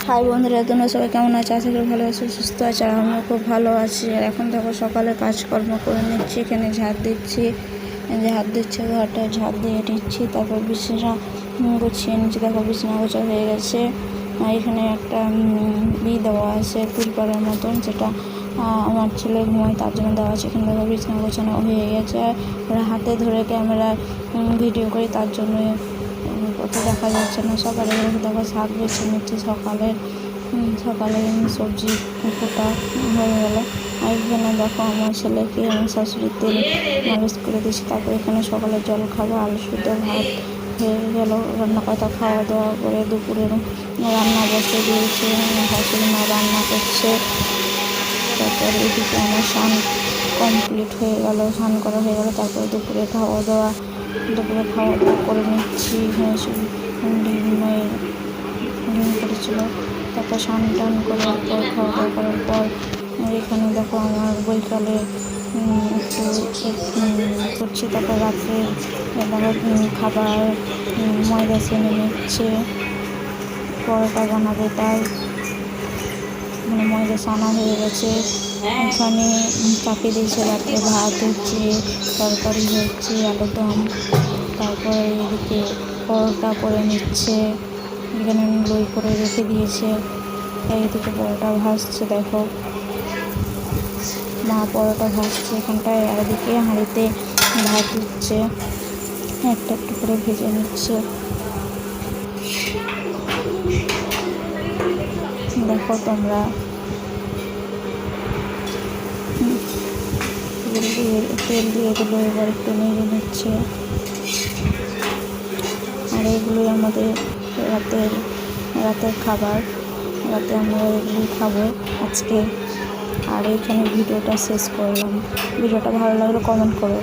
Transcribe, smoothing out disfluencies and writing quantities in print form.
High বন্ধুরা, তোমরা সবাই কেমন আছো? আশা করি ভালো আছো, সুস্থ আছো। আর আমিও খুব ভালো আছি। আর এখন দেখো সকালে কাজকর্ম করে নিচ্ছি। এখানে ঝাড় দিচ্ছি, ঘরটা ঝাড় দিয়ে নিচ্ছি। তারপর বিছানা গুছিয়ে নিচ্ছি। দেখো বিছানা গোছা হয়ে গেছে। আর এখানে একটা দেওয়া আছে তুলপাড়ার মতন, যেটা আমার ছেলে ঘুমায় তার জন্য দেওয়া আছে। এখানে দেখো বিছানা গোছানো হয়ে গেছে। ওরা হাতে ধরে ক্যামেরা ভিডিও করি, তার জন্য কোথাও দেখা যাচ্ছে না। সকালে দেখো শাক বেছে নিচ্ছে। সকালে সবজি কোটা হয়ে গেল। আর এখানে দেখো আমার ছেলেকে আমি শাশুড়ির তেল মালিশ করে দিচ্ছি। তারপর এখানে সকালে জল খাবো, আলু সুদ্ধ ভাত হয়ে গেল। রান্না কথা খাওয়া দাওয়া করে দুপুরের রান্না বসে দিয়েছে। শাশুড়ি মা রান্না করছে। তারপর এদিকে আমার স্নান কমপ্লিট হয়ে গেল, স্নান করা হয়ে গেল। তারপরে দুপুরে খাওয়া দাওয়া করে নিচ্ছি। ডিম করেছিল। তারপর স্নান টান করার পর খাওয়া দাওয়া করার পর এখানে দেখো আমার বৈকালে একটু করছি। তারপর রাত্রে দেখো খাবার ময়দা চেনে নিচ্ছে, পরোটা বানাবে, তাই ময়দা ছানা হয়ে গেছে। এখানে চাপিয়ে দিয়েছে, রাত্রে ভাত হচ্ছে, তরকারি হচ্ছে, আলুর দম। তারপরে এদিকে পরোটা করে নিচ্ছে। এখানে লই করে রেখে দিয়েছে। এইদিকে পরোটা ভাজছে, দেখো মা পরোটা ভাজছে এখানটায়। আর এদিকে হাঁড়িতে ভাত দিচ্ছে, একটা একটু করে ভেজে নিচ্ছে। দেখো তোমরা, তেল দিয়ে দিল, এবার একটু নেড়ে নিচ্ছে। আর এগুলোই আমাদের রাতের খাবার। রাতে আমরা এগুলোই খাবো আজকে। আর এখানে ভিডিওটা শেষ করলাম। ভিডিওটা ভালো লাগলে কমেন্ট করো।